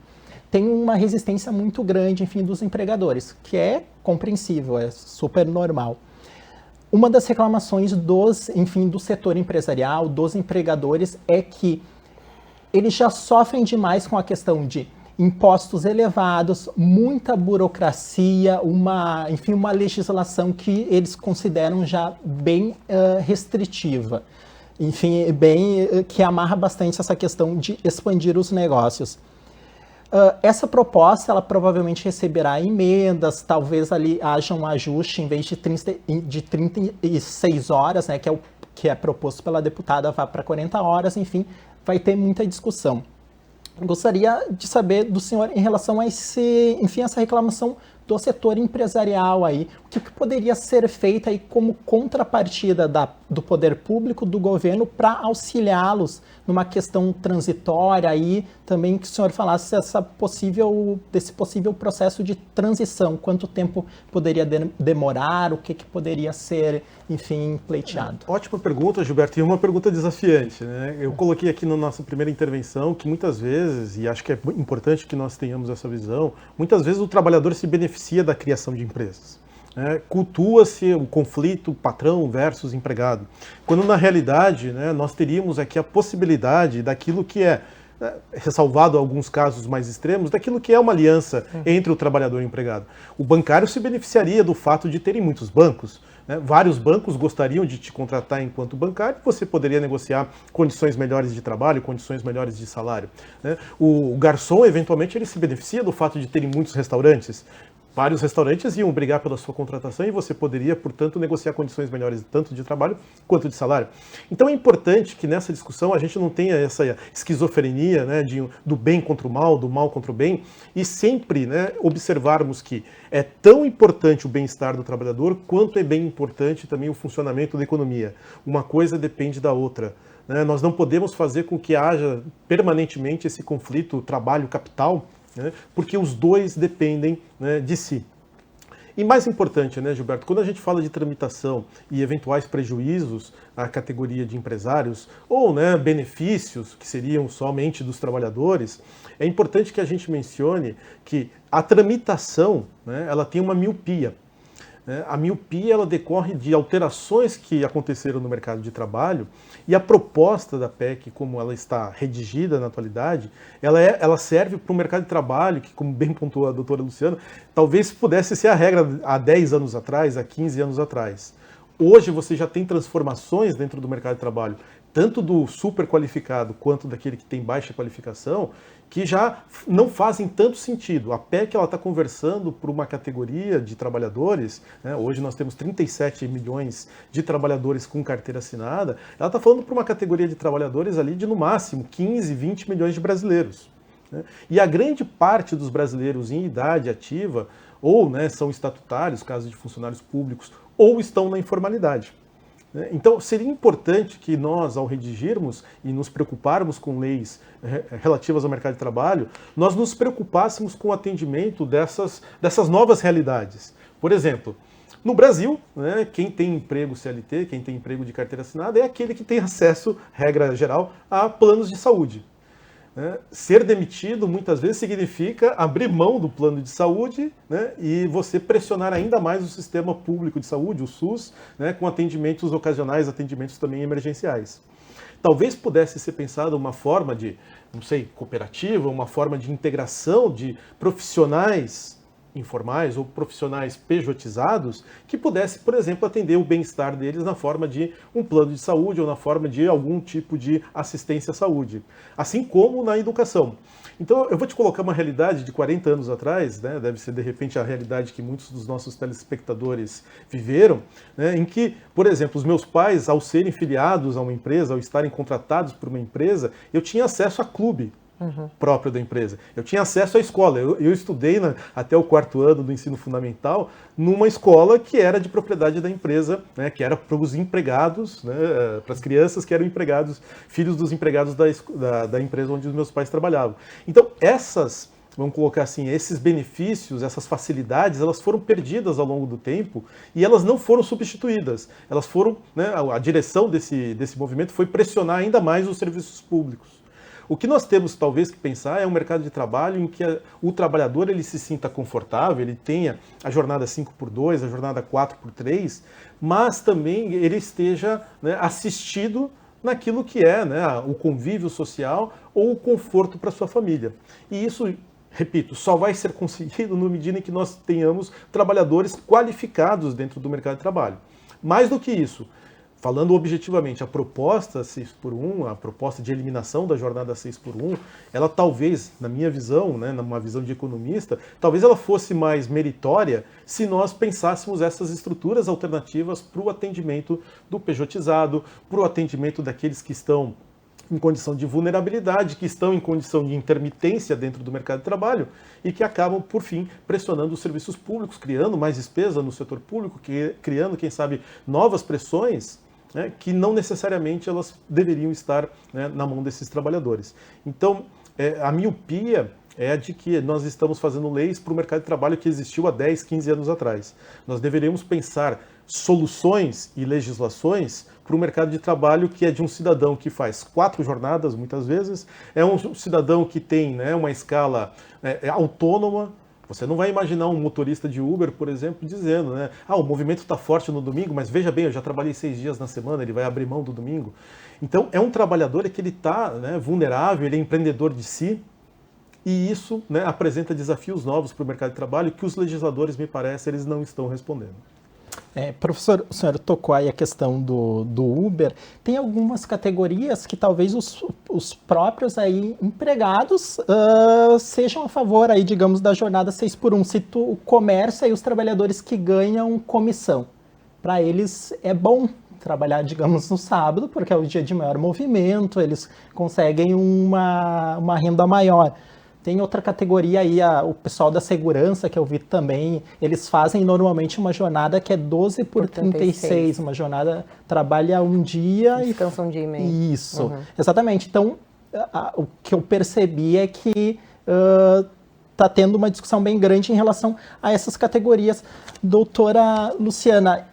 Tem uma resistência muito grande, enfim, dos empregadores, que é compreensível, é super normal. Uma das reclamações do setor empresarial, dos empregadores, é que eles já sofrem demais com a questão de impostos elevados, muita burocracia, uma legislação que eles consideram já bem restritiva. Enfim, que amarra bastante essa questão de expandir os negócios. Essa proposta, ela provavelmente receberá emendas, talvez ali haja um ajuste, em vez de 36 horas, né, que é proposto pela deputada, vá para 40 horas, enfim, vai ter muita discussão. Gostaria de saber do senhor em relação a essa reclamação do setor empresarial aí, o que poderia ser feito aí como contrapartida do poder público, do governo, para auxiliá-los numa questão transitória aí, também que o senhor falasse desse possível processo de transição, quanto tempo poderia demorar, o que poderia ser, enfim, pleiteado. Ótima pergunta, Gilberto, e uma pergunta desafiante, né? Eu coloquei aqui na nossa primeira intervenção que muitas vezes, e acho que é importante que nós tenhamos essa visão, muitas vezes o trabalhador se beneficia da criação de empresas. Cultua-se o conflito patrão versus empregado, quando na realidade, né, nós teríamos aqui a possibilidade daquilo que é, ressalvado alguns casos mais extremos, daquilo que é uma aliança entre o trabalhador e o empregado. O bancário se beneficiaria do fato de terem muitos bancos, né? Vários bancos gostariam de te contratar enquanto bancário, você poderia negociar condições melhores de trabalho, condições melhores de salário, né? O garçom, eventualmente, ele se beneficia do fato de terem muitos restaurantes. Vários restaurantes iam brigar pela sua contratação e você poderia, portanto, negociar condições melhores tanto de trabalho quanto de salário. Então é importante que nessa discussão a gente não tenha essa esquizofrenia, né, do bem contra o mal, do mal contra o bem, e sempre, né, observarmos que é tão importante o bem-estar do trabalhador quanto é bem importante também o funcionamento da economia. Uma coisa depende da outra. Nós não podemos fazer com que haja permanentemente esse conflito trabalho-capital, porque os dois dependem, né, de si. E mais importante, né, Gilberto, quando a gente fala de tramitação e eventuais prejuízos à categoria de empresários ou, né, benefícios que seriam somente dos trabalhadores, é importante que a gente mencione que a tramitação, né, ela tem uma miopia. A miopia, ela decorre de alterações que aconteceram no mercado de trabalho, e a proposta da PEC, como ela está redigida na atualidade, ela serve para um mercado de trabalho que, como bem pontuou a doutora Luciana, talvez pudesse ser a regra há 10 anos atrás, há 15 anos atrás. Hoje você já tem transformações dentro do mercado de trabalho, tanto do super qualificado quanto daquele que tem baixa qualificação, que já não fazem tanto sentido. A PEC está conversando por uma categoria de trabalhadores, né? Hoje nós temos 37 milhões de trabalhadores com carteira assinada, ela está falando por uma categoria de trabalhadores ali de no máximo 15, 20 milhões de brasileiros, né? E a grande parte dos brasileiros em idade ativa, ou, né, são estatutários, casos de funcionários públicos, ou estão na informalidade. Então, seria importante que nós, ao redigirmos e nos preocuparmos com leis relativas ao mercado de trabalho, nós nos preocupássemos com o atendimento dessas novas realidades. Por exemplo, no Brasil, né, quem tem emprego CLT, quem tem emprego de carteira assinada, é aquele que tem acesso, regra geral, a planos de saúde. Ser demitido muitas vezes significa abrir mão do plano de saúde, né, e você pressionar ainda mais o sistema público de saúde, o SUS, né, com atendimentos ocasionais, atendimentos também emergenciais. Talvez pudesse ser pensada uma forma de, não sei, cooperativa, uma forma de integração de profissionais informais ou profissionais pejotizados que pudesse, por exemplo, atender o bem-estar deles na forma de um plano de saúde ou na forma de algum tipo de assistência à saúde, assim como na educação. Então, eu vou te colocar uma realidade de 40 anos atrás, né, deve ser de repente a realidade que muitos dos nossos telespectadores viveram, né, em que, por exemplo, os meus pais, ao serem filiados a uma empresa, ao estarem contratados por uma empresa, eu tinha acesso a clube próprio da empresa. Eu tinha acesso à escola. Eu estudei até o 4º ano do ensino fundamental numa escola que era de propriedade da empresa, né, que era para os empregados, né, para as crianças que eram empregados, filhos dos empregados da empresa onde os meus pais trabalhavam. Então, vamos colocar assim, esses benefícios, essas facilidades, elas foram perdidas ao longo do tempo e elas não foram substituídas. Elas foram, né, a direção desse movimento foi pressionar ainda mais os serviços públicos. O que nós temos talvez que pensar é um mercado de trabalho em que o trabalhador ele se sinta confortável, ele tenha a jornada 5x2, a jornada 4x3, mas também ele esteja, né, assistido naquilo que é, né, o convívio social ou o conforto para sua família. E isso, repito, só vai ser conseguido na medida em que nós tenhamos trabalhadores qualificados dentro do mercado de trabalho. Mais do que isso, falando objetivamente, a proposta 6x1, a proposta de eliminação da jornada 6x1, ela talvez, na minha visão, né, numa visão de economista, talvez ela fosse mais meritória se nós pensássemos essas estruturas alternativas para o atendimento do pejotizado, para o atendimento daqueles que estão em condição de vulnerabilidade, que estão em condição de intermitência dentro do mercado de trabalho e que acabam, por fim, pressionando os serviços públicos, criando mais despesa no setor público, criando, quem sabe, novas pressões, né, que não necessariamente elas deveriam estar, né, na mão desses trabalhadores. Então, a miopia é a de que nós estamos fazendo leis para o mercado de trabalho que existiu há 10, 15 anos atrás. Nós deveríamos pensar soluções e legislações para o mercado de trabalho que é de um cidadão que faz 4 jornadas, muitas vezes, é um cidadão que tem, né, uma escala autônoma. Você não vai imaginar um motorista de Uber, por exemplo, dizendo, né, o movimento está forte no domingo, mas veja bem, eu já trabalhei 6 dias na semana, ele vai abrir mão do domingo. Então, é um trabalhador que ele está, né, vulnerável, ele é empreendedor de si, e isso, né, apresenta desafios novos para o mercado de trabalho que os legisladores, me parece, eles não estão respondendo. Professor, o senhor tocou aí a questão do Uber. Tem algumas categorias que talvez os próprios aí empregados sejam a favor aí, digamos, da jornada 6x1. Cito o comércio e os trabalhadores que ganham comissão. Para eles é bom trabalhar, digamos, no sábado, porque é o dia de maior movimento, eles conseguem uma renda maior. Tem outra categoria aí, o pessoal da segurança, que eu vi também, eles fazem normalmente uma jornada que é 12x36, uma jornada, trabalha um dia descansa um dia e meio. Isso, exatamente. Então, o que eu percebi é que está tendo uma discussão bem grande em relação a essas categorias. Doutora Luciana,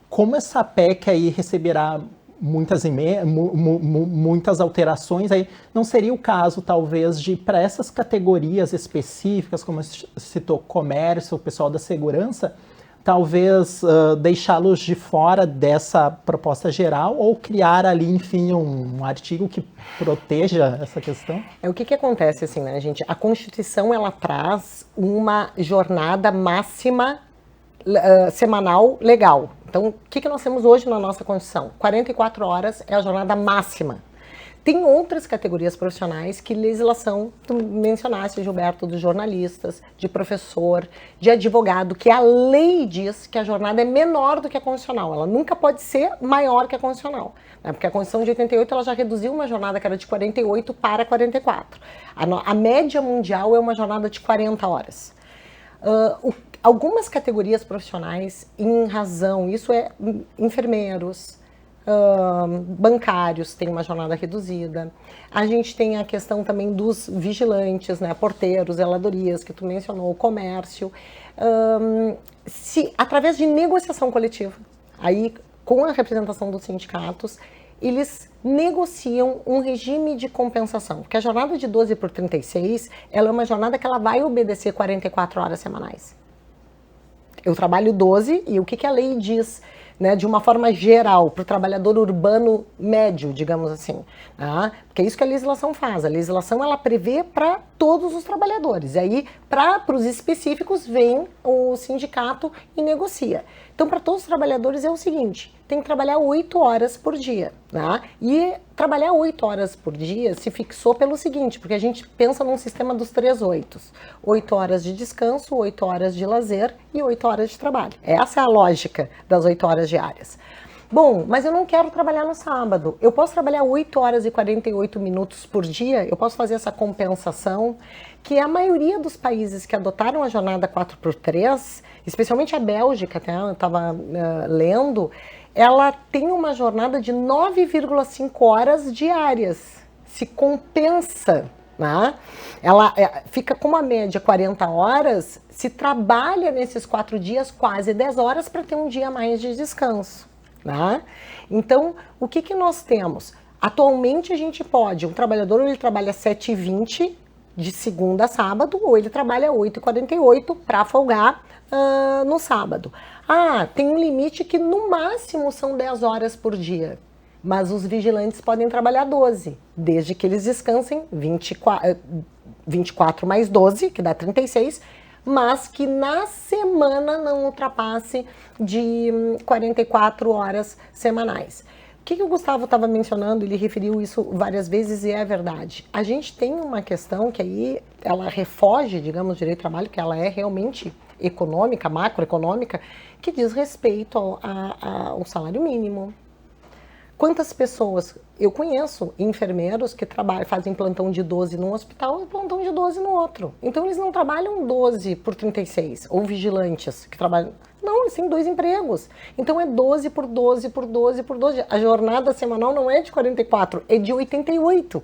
como essa PEC aí receberá muitas alterações, aí não seria o caso, talvez, de para essas categorias específicas, como citou comércio, o pessoal da segurança, talvez deixá-los de fora dessa proposta geral ou criar ali, enfim, um artigo que proteja essa questão? O que acontece, assim, né, gente? A Constituição, ela traz uma jornada máxima semanal legal. Então, o que nós temos hoje na nossa Constituição? 44 horas é a jornada máxima. Tem outras categorias profissionais que legislação, tu mencionaste, Gilberto, dos jornalistas, de professor, de advogado, que a lei diz que a jornada é menor do que a constitucional. Ela nunca pode ser maior que a constitucional, né? Porque a Constituição de 88 ela já reduziu uma jornada que era de 48 para 44. A média mundial é uma jornada de 40 horas. Algumas categorias profissionais, em razão, isso é enfermeiros, bancários, tem uma jornada reduzida. A gente tem a questão também dos vigilantes, né, porteiros, zeladorias, que tu mencionou, o comércio. Através de negociação coletiva, aí com a representação dos sindicatos, eles negociam um regime de compensação. Porque a jornada de 12x36, ela é uma jornada que ela vai obedecer 44 horas semanais. Eu trabalho 12 e o que a lei diz? né, de uma forma geral, para o trabalhador urbano médio, digamos assim. Tá? Porque é isso que a legislação faz. A legislação ela prevê para todos os trabalhadores. E aí, para os específicos, vem o sindicato e negocia. Então, para todos os trabalhadores é o seguinte, tem que trabalhar 8 horas por dia. Tá? E trabalhar 8 horas por dia se fixou pelo seguinte, porque a gente pensa num sistema dos 3 8s. 8 horas de descanso, 8 horas de lazer e 8 horas de trabalho. Essa é a lógica das 8 horas diárias. Bom, mas eu não quero trabalhar no sábado. Eu posso trabalhar 8 horas e 48 minutos por dia? Eu posso fazer essa compensação? Que a maioria dos países que adotaram a jornada 4x3, especialmente a Bélgica, até eu estava lendo, ela tem uma jornada de 9,5 horas diárias. Se compensa, né? Ela fica com uma média 40 horas, se trabalha nesses 4 dias quase 10 horas para ter um dia a mais de descanso. Né? Então, o que nós temos? Atualmente a gente pode, um trabalhador ele trabalha 7h20 de segunda a sábado, ou ele trabalha 8h48 para folgar no sábado. Tem um limite que no máximo são 10 horas por dia, mas os vigilantes podem trabalhar 12, desde que eles descansem 24 mais 12, que dá 36, mas que na semana não ultrapasse de 44 horas semanais. O que o Gustavo estava mencionando, ele referiu isso várias vezes e é verdade. A gente tem uma questão que aí ela refoge, digamos, direito do trabalho, que ela é realmente econômica, macroeconômica, que diz respeito ao salário mínimo. Quantas pessoas, eu conheço enfermeiros que fazem plantão de 12 num hospital e plantão de 12 no outro. Então eles não trabalham 12 por 36, ou vigilantes que trabalham. Não, eles têm 2 empregos. Então é 12 por 12 por 12 por 12. A jornada semanal não é de 44, é de 88.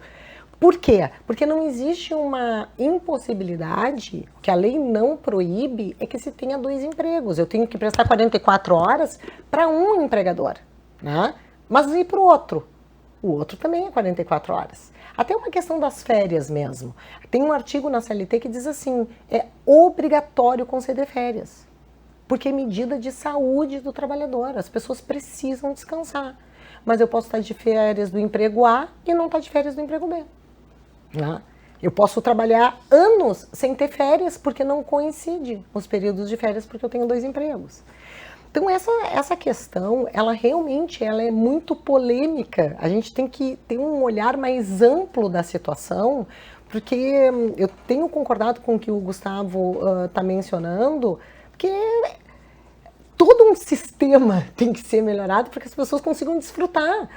Por quê? Porque não existe uma impossibilidade, que a lei não proíbe, é que se tenha 2 empregos. Eu tenho que prestar 44 horas para um empregador, né? Mas e para o outro? O outro também é 44 horas. Até uma questão das férias mesmo. Tem um artigo na CLT que diz assim, é obrigatório conceder férias, porque é medida de saúde do trabalhador. As pessoas precisam descansar. Mas eu posso estar de férias do emprego A e não estar de férias do emprego B. Né? Eu posso trabalhar anos sem ter férias, porque não coincide os períodos de férias, porque eu tenho 2 empregos. Então essa questão, ela realmente é muito polêmica. A gente tem que ter um olhar mais amplo da situação, porque eu tenho concordado com o que o Gustavo está mencionando, porque todo um sistema tem que ser melhorado para que as pessoas consigam desfrutar.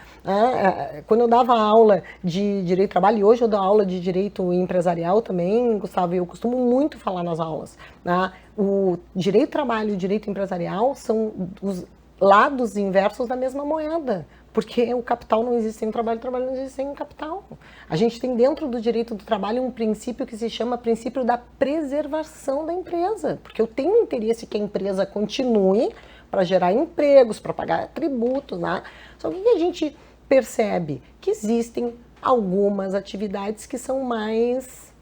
Quando eu dava aula de direito do trabalho, e hoje eu dou aula de direito empresarial também, Gustavo, eu costumo muito falar nas aulas. O direito do trabalho e o direito empresarial são os lados inversos da mesma moeda, porque o capital não existe sem o trabalho não existe sem o capital. A gente tem dentro do direito do trabalho um princípio que se chama princípio da preservação da empresa, porque eu tenho interesse que a empresa continue para gerar empregos, para pagar tributos, né? Só que a gente percebe que existem algumas atividades que são mais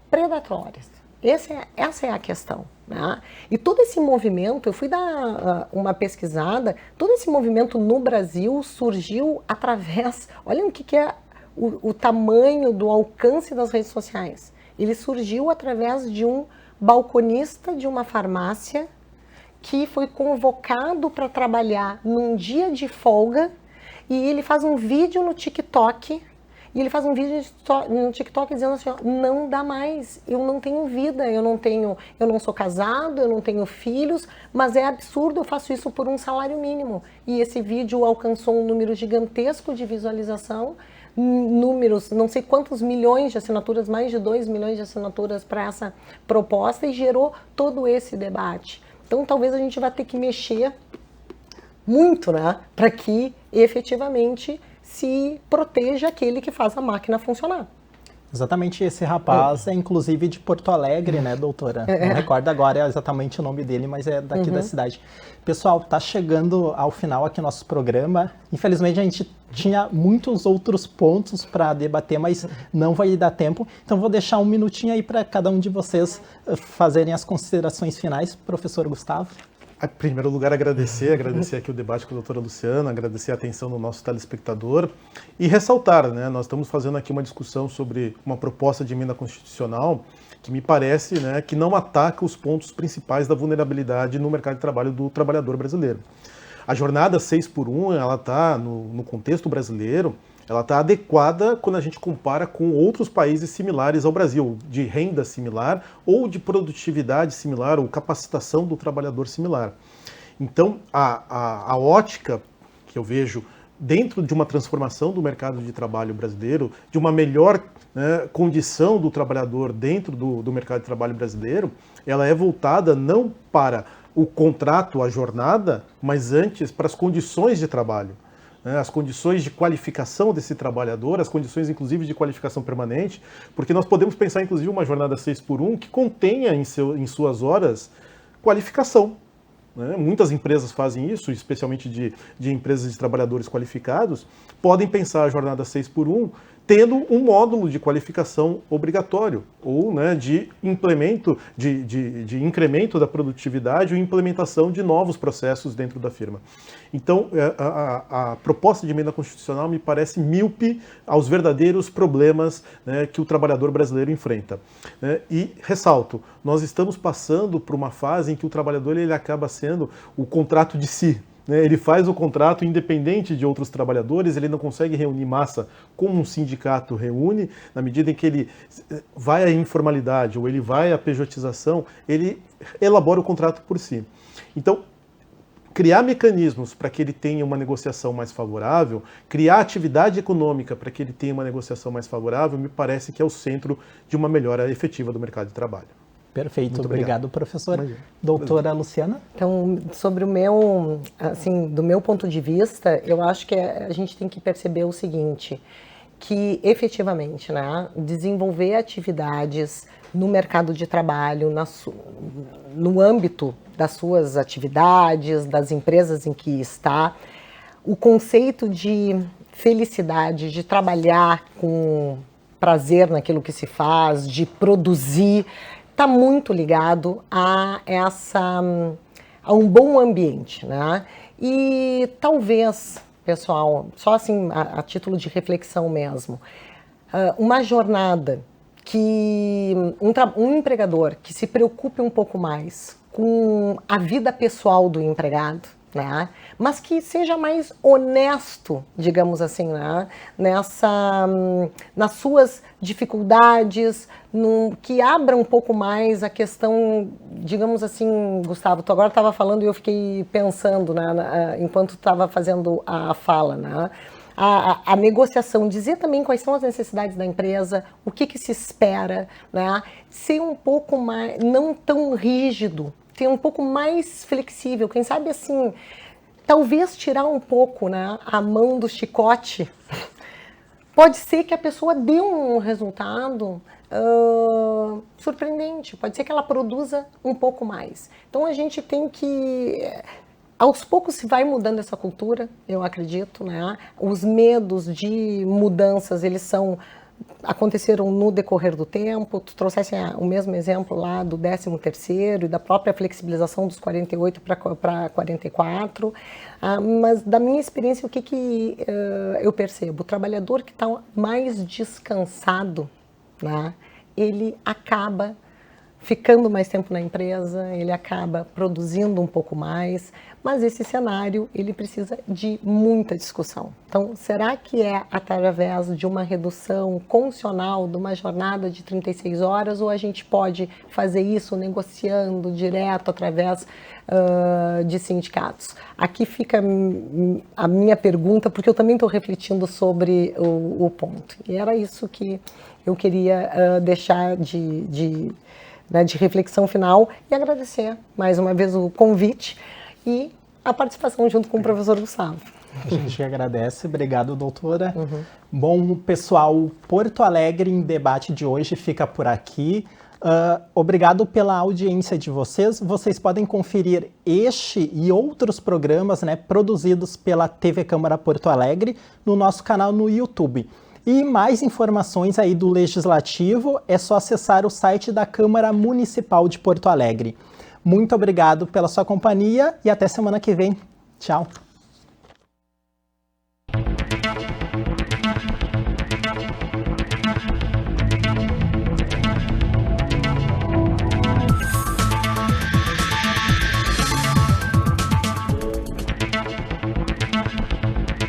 predatórias. Essa é a questão. Né? E todo esse movimento, eu fui dar uma pesquisada, todo esse movimento no Brasil surgiu através, olha o que é o tamanho do alcance das redes sociais. Ele surgiu através de um balconista de uma farmácia que foi convocado para trabalhar num dia de folga e ele faz um vídeo no TikTok. E ele faz um vídeo no TikTok dizendo assim, ó, não dá mais, eu não tenho vida, eu não sou casado, eu não tenho filhos, mas é absurdo, eu faço isso por um salário mínimo. E esse vídeo alcançou um número gigantesco de visualização, números, não sei quantos milhões de assinaturas, mais de 2 milhões de assinaturas para essa proposta e gerou todo esse debate. Então talvez a gente vá ter que mexer muito, né, para que efetivamente se proteja aquele que faz a máquina funcionar. Exatamente, esse rapaz é inclusive de Porto Alegre, né, doutora? Não recordo agora exatamente o nome dele, mas é daqui da cidade. Pessoal, tá chegando ao final aqui nosso programa. Infelizmente a gente tinha muitos outros pontos para debater, mas não vai dar tempo. Então vou deixar um minutinho aí para cada um de vocês fazerem as considerações finais. Professor Gustavo. Em primeiro lugar, agradecer aqui o debate com a doutora Luciana, agradecer a atenção do nosso telespectador e ressaltar, né, nós estamos fazendo aqui uma discussão sobre uma proposta de emenda constitucional que me parece, né, que não ataca os pontos principais da vulnerabilidade no mercado de trabalho do trabalhador brasileiro. A jornada 6x1, ela está, no contexto brasileiro, ela está adequada quando a gente compara com outros países similares ao Brasil, de renda similar ou de produtividade similar ou capacitação do trabalhador similar. Então, a ótica que eu vejo dentro de uma transformação do mercado de trabalho brasileiro, de uma melhor, né, condição do trabalhador dentro do mercado de trabalho brasileiro, ela é voltada não para o contrato, a jornada, mas antes para as condições de trabalho. As condições de qualificação desse trabalhador, as condições inclusive de qualificação permanente, porque nós podemos pensar inclusive uma jornada 6x1 que contenha em suas horas qualificação. Né? Muitas empresas fazem isso, especialmente de empresas de trabalhadores qualificados, podem pensar a jornada 6x1 tendo um módulo de qualificação obrigatório, ou, né, de implemento, de incremento da produtividade ou implementação de novos processos dentro da firma. Então, a proposta de emenda constitucional me parece míope aos verdadeiros problemas, né, que o trabalhador brasileiro enfrenta. E ressalto, nós estamos passando por uma fase em que o trabalhador ele acaba sendo o contrato de si. Ele faz o contrato independente de outros trabalhadores, ele não consegue reunir massa como um sindicato reúne, na medida em que ele vai à informalidade ou ele vai à pejotização, ele elabora o contrato por si. Então, criar mecanismos para que ele tenha uma negociação mais favorável, criar atividade econômica para que ele tenha uma negociação mais favorável, me parece que é o centro de uma melhora efetiva do mercado de trabalho. Perfeito, Muito obrigado, professor. Doutora Luciana? Então, sobre o meu, assim, do meu ponto de vista, eu acho que a gente tem que perceber o seguinte, que efetivamente, né, desenvolver atividades no mercado de trabalho, no âmbito das suas atividades, das empresas em que está, o conceito de felicidade, de trabalhar com prazer naquilo que se faz, de produzir, está muito ligado a um bom ambiente, né? E talvez, pessoal, só assim a título de reflexão mesmo, uma jornada que um empregador que se preocupe um pouco mais com a vida pessoal do empregado, né? Mas que seja mais honesto, digamos assim, né? Nas suas dificuldades, que abra um pouco mais a questão, digamos assim, Gustavo, tu agora estava falando e eu fiquei pensando, né, enquanto estava fazendo a fala, né? A negociação, dizer também quais são as necessidades da empresa, o que se espera, né? Ser um pouco mais, não tão rígido, ser um pouco mais flexível, quem sabe assim, talvez tirar um pouco, né, a mão do chicote. Pode ser que a pessoa dê um resultado surpreendente, pode ser que ela produza um pouco mais. Então a gente tem que, aos poucos se vai mudando essa cultura, eu acredito, né? Os medos de mudanças, eles aconteceram no decorrer do tempo. Tu trouxesse o mesmo exemplo lá do 13º e da própria flexibilização dos 48 para 44, mas da minha experiência, o que eu percebo? O trabalhador que está mais descansado, né, ele acaba ficando mais tempo na empresa, ele acaba produzindo um pouco mais, mas esse cenário ele precisa de muita discussão. Então, será que é através de uma redução condicional de uma jornada de 36 horas ou a gente pode fazer isso negociando direto através de sindicatos? Aqui fica a minha pergunta, porque eu também estou refletindo sobre o ponto. E era isso que eu queria deixar de reflexão final e agradecer mais uma vez o convite e a participação junto com o professor Gustavo. A gente agradece, obrigado, doutora. Bom, pessoal, Porto Alegre em Debate de hoje fica por aqui. Obrigado pela audiência de vocês. Vocês podem conferir este e outros programas, né, produzidos pela TV Câmara Porto Alegre no nosso canal no YouTube. E mais informações aí do Legislativo é só acessar o site da Câmara Municipal de Porto Alegre. Muito obrigado pela sua companhia e até semana que vem. Tchau.